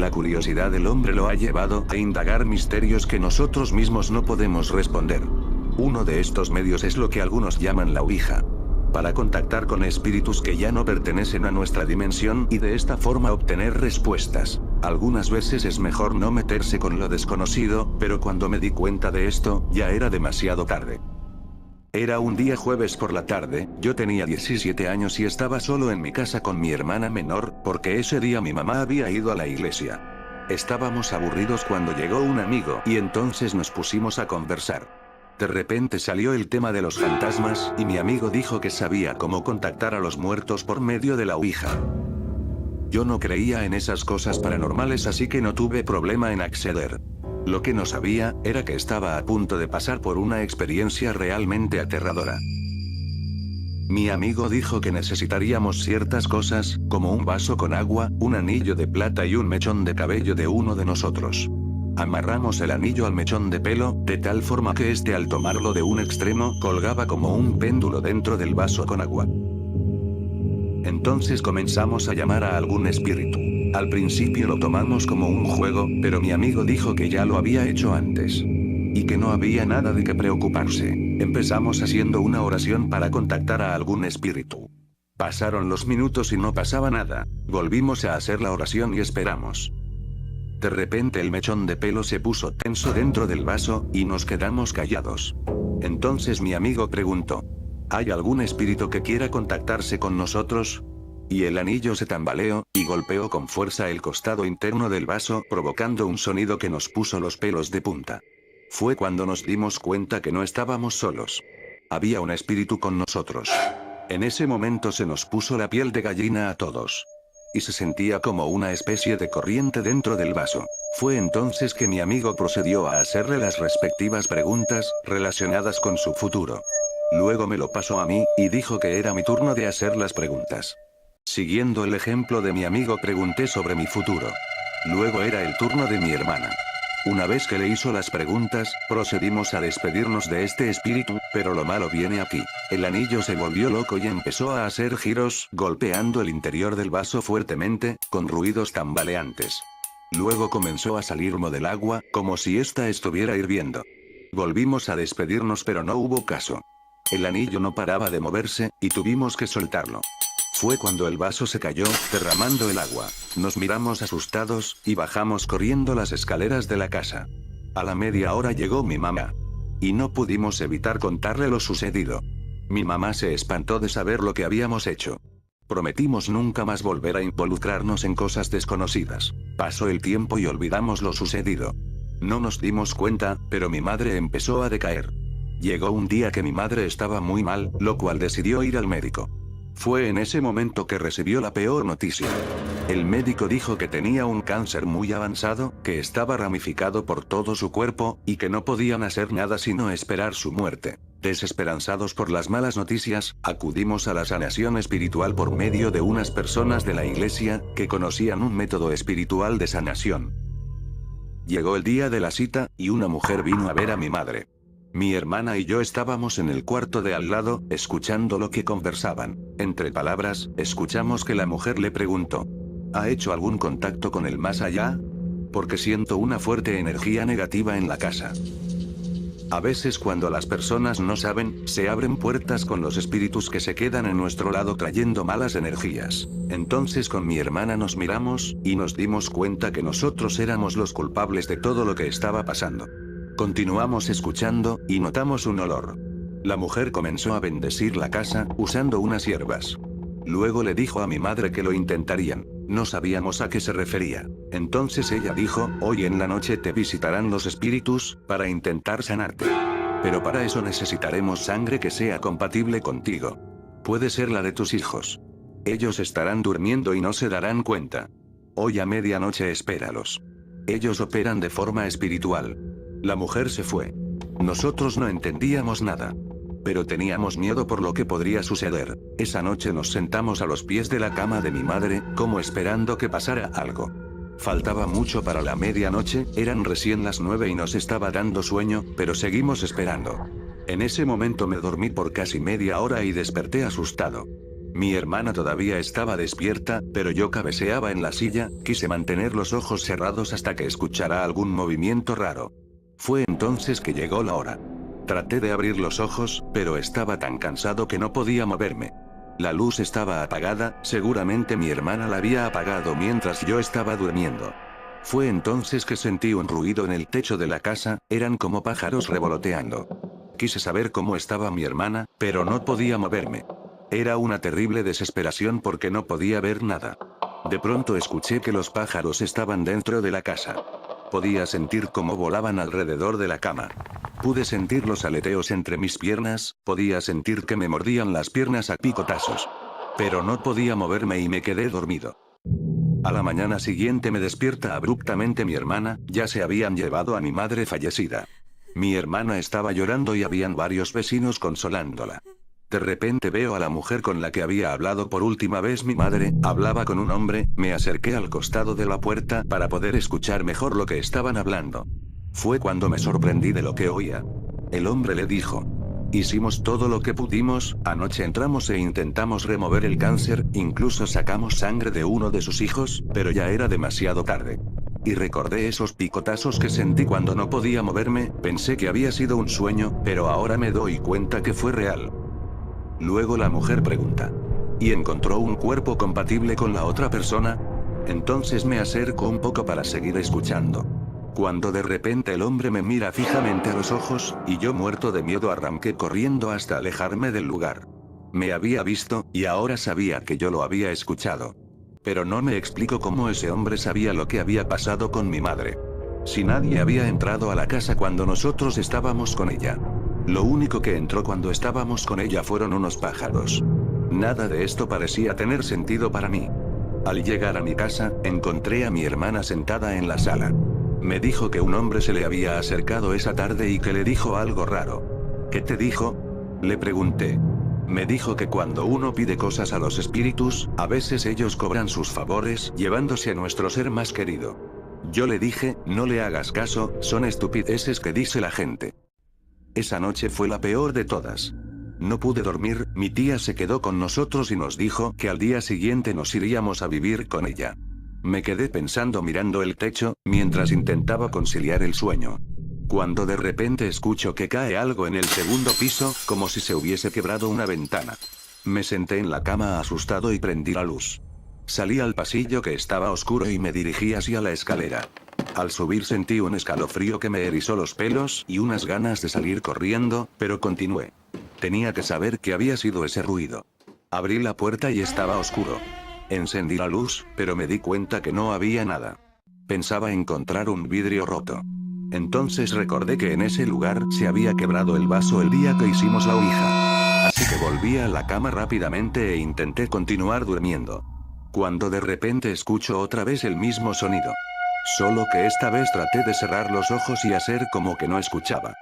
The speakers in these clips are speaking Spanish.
La curiosidad del hombre lo ha llevado a indagar misterios que nosotros mismos no podemos responder. Uno de estos medios es lo que algunos llaman la Ouija. Para contactar con espíritus que ya no pertenecen a nuestra dimensión y de esta forma obtener respuestas. Algunas veces es mejor no meterse con lo desconocido, pero cuando me di cuenta de esto, ya era demasiado tarde. Era un día jueves por la tarde, yo tenía 17 años y estaba solo en mi casa con mi hermana menor, porque ese día mi mamá había ido a la iglesia. Estábamos aburridos cuando llegó un amigo y entonces nos pusimos a conversar. De repente salió el tema de los fantasmas y mi amigo dijo que sabía cómo contactar a los muertos por medio de la Ouija. Yo no creía en esas cosas paranormales, así que no tuve problema en acceder. Lo que no sabía, era que estaba a punto de pasar por una experiencia realmente aterradora. Mi amigo dijo que necesitaríamos ciertas cosas, como un vaso con agua, un anillo de plata y un mechón de cabello de uno de nosotros. Amarramos el anillo al mechón de pelo, de tal forma que este al tomarlo de un extremo, colgaba como un péndulo dentro del vaso con agua. Entonces comenzamos a llamar a algún espíritu. Al principio lo tomamos como un juego, pero mi amigo dijo que ya lo había hecho antes. Y que no había nada de qué preocuparse. Empezamos haciendo una oración para contactar a algún espíritu. Pasaron los minutos y no pasaba nada. Volvimos a hacer la oración y esperamos. De repente el mechón de pelo se puso tenso dentro del vaso, y nos quedamos callados. Entonces mi amigo preguntó: ¿hay algún espíritu que quiera contactarse con nosotros? Y el anillo se tambaleó, y golpeó con fuerza el costado interno del vaso, provocando un sonido que nos puso los pelos de punta. Fue cuando nos dimos cuenta que no estábamos solos. Había un espíritu con nosotros. En ese momento se nos puso la piel de gallina a todos. Y se sentía como una especie de corriente dentro del vaso. Fue entonces que mi amigo procedió a hacerle las respectivas preguntas, relacionadas con su futuro. Luego me lo pasó a mí, y dijo que era mi turno de hacer las preguntas. Siguiendo el ejemplo de mi amigo, pregunté sobre mi futuro. Luego era el turno de mi hermana. Una vez que le hizo las preguntas, procedimos a despedirnos de este espíritu, pero lo malo viene aquí. El anillo se volvió loco y empezó a hacer giros, golpeando el interior del vaso fuertemente, con ruidos tambaleantes. Luego comenzó a salir humo del agua, como si ésta estuviera hirviendo. Volvimos a despedirnos, pero no hubo caso. El anillo no paraba de moverse, y tuvimos que soltarlo. Fue cuando el vaso se cayó, derramando el agua. Nos miramos asustados, y bajamos corriendo las escaleras de la casa. A la media hora llegó mi mamá. Y no pudimos evitar contarle lo sucedido. Mi mamá se espantó de saber lo que habíamos hecho. Prometimos nunca más volver a involucrarnos en cosas desconocidas. Pasó el tiempo y olvidamos lo sucedido. No nos dimos cuenta, pero mi madre empezó a decaer. Llegó un día que mi madre estaba muy mal, lo cual decidió ir al médico. Fue en ese momento que recibió la peor noticia. El médico dijo que tenía un cáncer muy avanzado, que estaba ramificado por todo su cuerpo, y que no podían hacer nada sino esperar su muerte. Desesperanzados por las malas noticias, acudimos a la sanación espiritual por medio de unas personas de la iglesia, que conocían un método espiritual de sanación. Llegó el día de la cita, y una mujer vino a ver a mi madre. Mi hermana y yo estábamos en el cuarto de al lado, escuchando lo que conversaban. Entre palabras, escuchamos que la mujer le preguntó: ¿ha hecho algún contacto con el más allá? Porque siento una fuerte energía negativa en la casa. A veces cuando las personas no saben, se abren puertas con los espíritus que se quedan en nuestro lado trayendo malas energías. Entonces con mi hermana nos miramos, y nos dimos cuenta que nosotros éramos los culpables de todo lo que estaba pasando. Continuamos escuchando, y notamos un olor. La mujer comenzó a bendecir la casa, usando unas hierbas. Luego le dijo a mi madre que lo intentarían. No sabíamos a qué se refería. Entonces ella dijo: hoy en la noche te visitarán los espíritus, para intentar sanarte. Pero para eso necesitaremos sangre que sea compatible contigo. Puede ser la de tus hijos. Ellos estarán durmiendo y no se darán cuenta. Hoy a medianoche espéralos. Ellos operan de forma espiritual. La mujer se fue. Nosotros no entendíamos nada. Pero teníamos miedo por lo que podría suceder. Esa noche nos sentamos a los pies de la cama de mi madre, como esperando que pasara algo. Faltaba mucho para la medianoche, eran recién las 9 y nos estaba dando sueño, pero seguimos esperando. En ese momento me dormí por casi media hora y desperté asustado. Mi hermana todavía estaba despierta, pero yo cabeceaba en la silla, quise mantener los ojos cerrados hasta que escuchara algún movimiento raro. Fue entonces que llegó la hora. Traté de abrir los ojos, pero estaba tan cansado que no podía moverme. La luz estaba apagada, seguramente mi hermana la había apagado mientras yo estaba durmiendo. Fue entonces que sentí un ruido en el techo de la casa, eran como pájaros revoloteando. Quise saber cómo estaba mi hermana, pero no podía moverme. Era una terrible desesperación porque no podía ver nada. De pronto escuché que los pájaros estaban dentro de la casa. Podía sentir cómo volaban alrededor de la cama. Pude sentir los aleteos entre mis piernas, podía sentir que me mordían las piernas a picotazos. Pero no podía moverme y me quedé dormido. A la mañana siguiente me despierta abruptamente mi hermana, ya se habían llevado a mi madre fallecida. Mi hermana estaba llorando y habían varios vecinos consolándola. De repente veo a la mujer con la que había hablado por última vez mi madre, hablaba con un hombre, me acerqué al costado de la puerta para poder escuchar mejor lo que estaban hablando. Fue cuando me sorprendí de lo que oía. El hombre le dijo: hicimos todo lo que pudimos, anoche entramos e intentamos remover el cáncer, incluso sacamos sangre de uno de sus hijos, pero ya era demasiado tarde. Y recordé esos picotazos que sentí cuando no podía moverme, pensé que había sido un sueño, pero ahora me doy cuenta que fue real. Luego la mujer pregunta: ¿y encontró un cuerpo compatible con la otra persona? Entonces me acerco un poco para seguir escuchando. Cuando de repente el hombre me mira fijamente a los ojos, y yo muerto de miedo arranqué corriendo hasta alejarme del lugar. Me había visto, y ahora sabía que yo lo había escuchado. Pero no me explico cómo ese hombre sabía lo que había pasado con mi madre. Si nadie había entrado a la casa cuando nosotros estábamos con ella. Lo único que entró cuando estábamos con ella fueron unos pájaros. Nada de esto parecía tener sentido para mí. Al llegar a mi casa, encontré a mi hermana sentada en la sala. Me dijo que un hombre se le había acercado esa tarde y que le dijo algo raro. ¿Qué te dijo? Le pregunté. Me dijo que cuando uno pide cosas a los espíritus, a veces ellos cobran sus favores, llevándose a nuestro ser más querido. Yo le dije: no le hagas caso, son estupideces que dice la gente. Esa noche fue la peor de todas. No pude dormir, mi tía se quedó con nosotros y nos dijo que al día siguiente nos iríamos a vivir con ella. Me quedé pensando mirando el techo, mientras intentaba conciliar el sueño. Cuando de repente escucho que cae algo en el segundo piso, como si se hubiese quebrado una ventana. Me senté en la cama asustado y prendí la luz. Salí al pasillo que estaba oscuro y me dirigí hacia la escalera. Al subir sentí un escalofrío que me erizó los pelos y unas ganas de salir corriendo, pero continué. Tenía que saber qué había sido ese ruido. Abrí la puerta y estaba oscuro. Encendí la luz, pero me di cuenta que no había nada. Pensaba encontrar un vidrio roto. Entonces recordé que en ese lugar se había quebrado el vaso el día que hicimos la ouija. Así que volví a la cama rápidamente e intenté continuar durmiendo. Cuando de repente escucho otra vez el mismo sonido. Solo que esta vez traté de cerrar los ojos y hacer como que no escuchaba.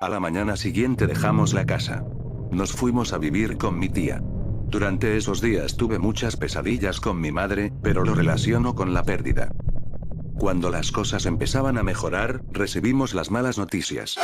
A la mañana siguiente dejamos la casa. Nos fuimos a vivir con mi tía. Durante esos días tuve muchas pesadillas con mi madre, pero lo relaciono con la pérdida. Cuando las cosas empezaban a mejorar, recibimos las malas noticias.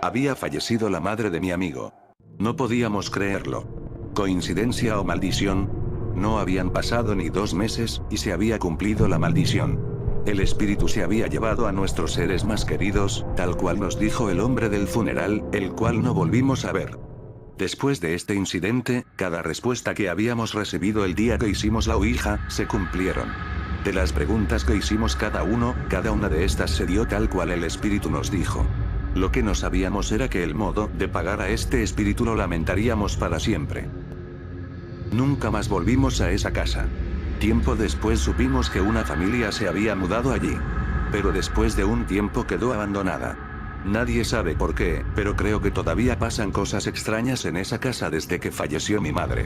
Había fallecido la madre de mi amigo. No podíamos creerlo. ¿Coincidencia o maldición? No habían pasado ni 2 meses, y se había cumplido la maldición. El espíritu se había llevado a nuestros seres más queridos, tal cual nos dijo el hombre del funeral, el cual no volvimos a ver. Después de este incidente, cada respuesta que habíamos recibido el día que hicimos la ouija, se cumplieron. De las preguntas que hicimos cada una de estas se dio tal cual el espíritu nos dijo. Lo que no sabíamos era que el modo de pagar a este espíritu lo lamentaríamos para siempre. Nunca más volvimos a esa casa. Tiempo después supimos que una familia se había mudado allí. Pero después de un tiempo quedó abandonada. Nadie sabe por qué, pero creo que todavía pasan cosas extrañas en esa casa desde que falleció mi madre.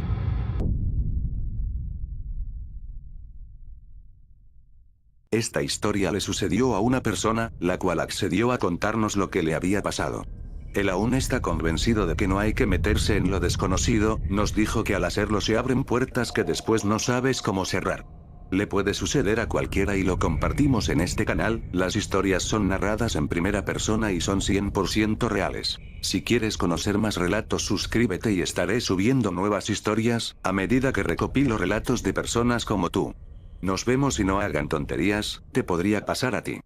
Esta historia le sucedió a una persona, la cual accedió a contarnos lo que le había pasado. Él aún está convencido de que no hay que meterse en lo desconocido, nos dijo que al hacerlo se abren puertas que después no sabes cómo cerrar. Le puede suceder a cualquiera y lo compartimos en este canal. Las historias son narradas en primera persona y son 100% reales. Si quieres conocer más relatos, suscríbete y estaré subiendo nuevas historias, a medida que recopilo relatos de personas como tú. Nos vemos y no hagan tonterías, te podría pasar a ti.